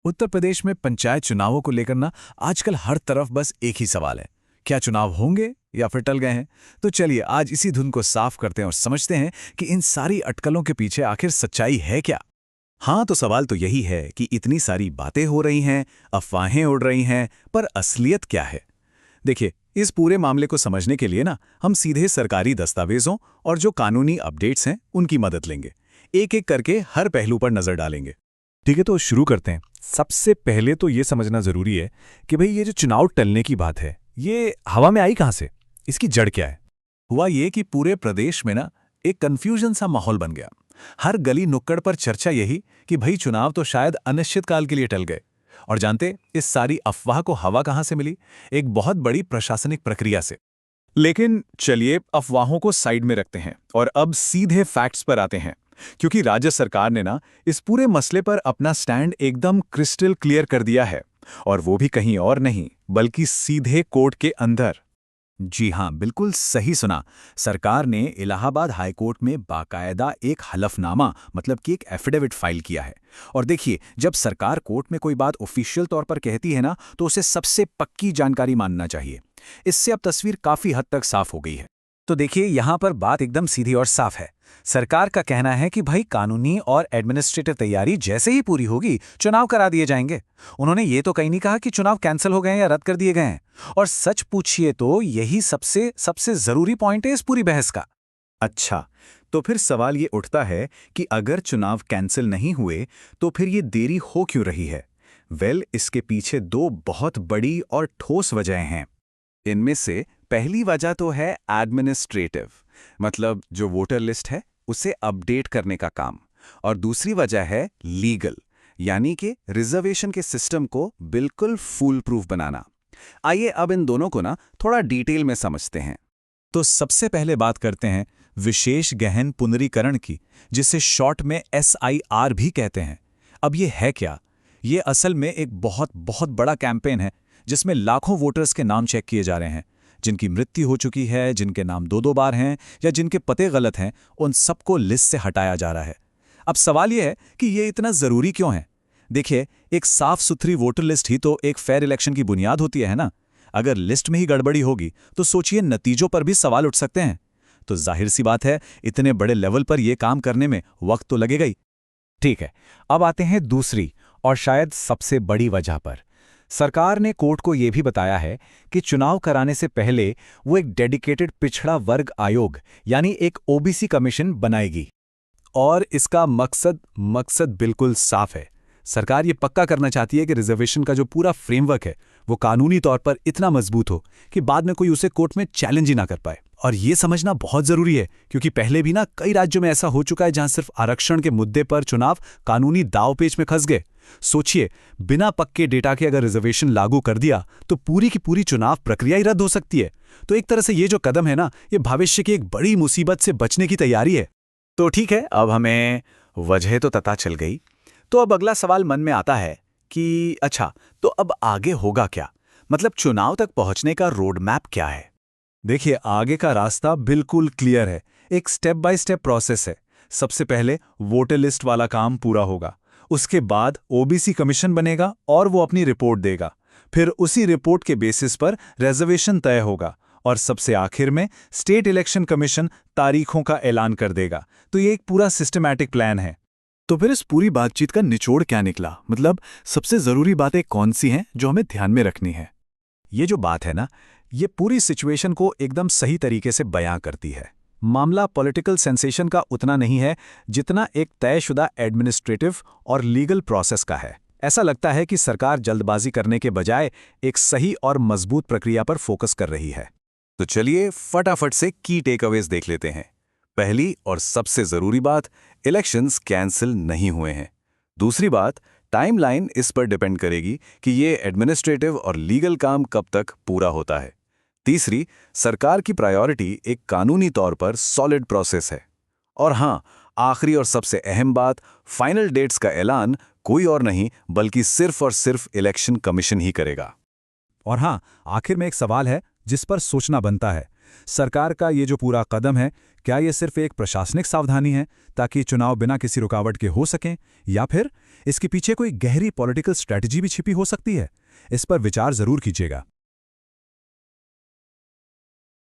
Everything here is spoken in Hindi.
उत्तर प्रदेश में पंचायत चुनावों को लेकर ना आजकल हर तरफ बस एक ही सवाल है। क्या चुनाव होंगे या फिर टल गए हैं? तो चलिए आज इसी धुन को साफ करते हैं और समझते हैं कि इन सारी अटकलों के पीछे आखिर सच्चाई है क्या। हाँ, तो सवाल तो यही है कि इतनी सारी बातें हो रही हैं, अफवाहें उड़ रही हैं, पर असलियत क्या है? देखिए, इस पूरे मामले को समझने के लिए ना हम सीधे सरकारी दस्तावेजों और जो कानूनी अपडेट्स हैं उनकी मदद लेंगे। एक एक करके हर पहलू पर नजर डालेंगे। ठीक है, तो शुरू करते हैं। सबसे पहले तो ये समझना जरूरी है कि भाई ये जो चुनाव टलने की बात है, ये हवा में आई कहाँ से? इसकी जड़ क्या है? हुआ ये कि पूरे प्रदेश में ना एक कंफ्यूजन सा माहौल बन गया। हर गली नुक्कड़ पर चर्चा यही कि भाई चुनाव तो शायद अनिश्चितकाल के लिए टल गए। और जानते इस सारी अफवाह को हवा कहाँ से मिली? एक बहुत बड़ी प्रशासनिक प्रक्रिया से। लेकिन चलिए अफवाहों को साइड में रखते हैं और अब सीधे फैक्ट्स पर आते हैं, क्योंकि राज्य सरकार ने ना इस पूरे मसले पर अपना स्टैंड एकदम क्रिस्टल क्लियर कर दिया है। और वो भी कहीं और नहीं बल्कि सीधे कोर्ट के अंदर। जी हाँ, बिल्कुल सही सुना। सरकार ने इलाहाबाद हाई कोर्ट में बाकायदा एक हलफनामा मतलब कि एक एफिडेविट फाइल किया है। और देखिए, जब सरकार कोर्ट में कोई बात ऑफिशियल तौर पर कहती है ना, तो उसे सबसे पक्की जानकारी मानना चाहिए। इससे अब तस्वीर काफी हद तक साफ हो गई है। तो देखिए, यहाँ पर बात एकदम सीधी और साफ है। सरकार का कहना है कि भाई कानूनी और एडमिनिस्ट्रेटिव तैयारी जैसे ही पूरी होगी चुनाव करा दिए जाएंगे। उन्होंने ये तो कहीं नहीं कहा कि चुनाव कैंसिल हो गए या रद्द कर दिए गए हैं। और सच पूछिए तो यही सबसे सबसे जरूरी पॉइंट है इस पूरी बहस का। अच्छा, तो फिर सवाल ये उठता है कि अगर चुनाव कैंसिल नहीं हुए तो फिर ये देरी हो क्यों रही है? इसके पीछे दो बहुत बड़ी और ठोस वजहें हैं। इनमें से पहली वजह तो है एडमिनिस्ट्रेटिव, मतलब जो वोटर लिस्ट है उसे अपडेट करने का काम। और दूसरी वजह है लीगल, यानी कि रिजर्वेशन के सिस्टम को बिल्कुल फूल प्रूफ बनाना। आइए अब इन दोनों को ना थोड़ा डिटेल में समझते हैं। तो सबसे पहले बात करते हैं विशेष गहन पुनरीकरण की, जिसे शॉर्ट में SIR भी कहते हैं। अब ये है क्या? ये असल में एक बहुत बहुत बड़ा कैंपेन है जिसमें लाखों वोटर्स के नाम चेक किए जा रहे हैं। जिनकी मृत्यु हो चुकी है, जिनके नाम दो बार हैं या जिनके पते गलत हैं, उन सबको लिस्ट से हटाया जा रहा है। अब सवाल यह है कि ये इतना जरूरी क्यों है? देखिए, एक साफ सुथरी वोटर लिस्ट ही तो एक फेयर इलेक्शन की बुनियाद होती है ना। अगर लिस्ट में ही गड़बड़ी होगी तो सोचिए नतीजों पर भी सवाल उठ सकते हैं। तो जाहिर सी बात है, इतने बड़े लेवल पर यह काम करने में वक्त तो लगेगा ही। ठीक है, अब आते हैं दूसरी और शायद सबसे बड़ी वजह पर। सरकार ने कोर्ट को यह भी बताया है कि चुनाव कराने से पहले वो एक डेडिकेटेड पिछड़ा वर्ग आयोग यानी एक OBC कमीशन बनाएगी। और इसका मकसद बिल्कुल साफ है। सरकार ये पक्का करना चाहती है कि रिजर्वेशन का जो पूरा फ्रेमवर्क है वो कानूनी तौर पर इतना मजबूत हो कि बाद में कोई उसे कोर्ट में चैलेंज ही ना कर पाए। और ये समझना बहुत जरूरी है, क्योंकि पहले भी ना कई राज्यों में ऐसा हो चुका है जहां सिर्फ आरक्षण के मुद्दे पर चुनाव कानूनी दांवपेच में फंस गए। सोचिए, बिना पक्के डेटा के अगर रिजर्वेशन लागू कर दिया तो पूरी की पूरी चुनाव प्रक्रिया ही रद्द हो सकती है। तो एक तरह से ये जो कदम है ना, ये भविष्य की एक बड़ी मुसीबत से बचने की तैयारी है। तो ठीक है, अब हमें वजह तो पता चल गई। तो अब अगला सवाल मन में आता है कि अच्छा, तो अब आगे होगा क्या? मतलब चुनाव तक पहुंचने का रोड मैप क्या है? देखिए, आगे का रास्ता बिल्कुल क्लियर है। एक स्टेप बाय स्टेप प्रोसेस है। सबसे पहले वोटर लिस्ट वाला काम पूरा होगा। उसके बाद OBC कमीशन बनेगा और वो अपनी रिपोर्ट देगा। फिर उसी रिपोर्ट के बेसिस पर रिजर्वेशन तय होगा। और सबसे आखिर में स्टेट इलेक्शन कमीशन तारीखों का ऐलान कर देगा। तो ये एक पूरा सिस्टमैटिक प्लान है। तो फिर इस पूरी बातचीत का निचोड़ क्या निकला? मतलब सबसे जरूरी बातें कौन सी हैं जो हमें ध्यान में रखनी है? ये जो बात है ना, ये पूरी सिचुएशन को एकदम सही तरीके से बयां करती है। मामला पॉलिटिकल सेंसेशन का उतना नहीं है जितना एक तयशुदा एडमिनिस्ट्रेटिव और लीगल प्रोसेस का है। ऐसा लगता है कि सरकार जल्दबाजी करने के बजाय एक सही और मजबूत प्रक्रिया पर फोकस कर रही है। तो चलिए फटाफट से की टेकअवेज देख लेते हैं। पहली और सबसे जरूरी बात, इलेक्शंस कैंसिल नहीं हुए हैं। दूसरी बात, टाइमलाइन इस पर डिपेंड करेगी कि ये एडमिनिस्ट्रेटिव और लीगल काम कब तक पूरा होता है। तीसरी, सरकार की प्रायोरिटी एक कानूनी तौर पर सॉलिड प्रोसेस है। और हाँ, आखिरी और सबसे अहम बात, फाइनल डेट्स का ऐलान कोई और नहीं बल्कि सिर्फ और सिर्फ इलेक्शन कमीशन ही करेगा। और हाँ, आखिर में एक सवाल है जिस पर सोचना बनता है। सरकार का ये जो पूरा कदम है, क्या ये सिर्फ एक प्रशासनिक सावधानी है ताकि चुनाव बिना किसी रुकावट के हो सकें, या फिर इसके पीछे कोई गहरी पॉलिटिकल स्ट्रैटेजी भी छिपी हो सकती है। इस पर विचार जरूर कीजिएगा।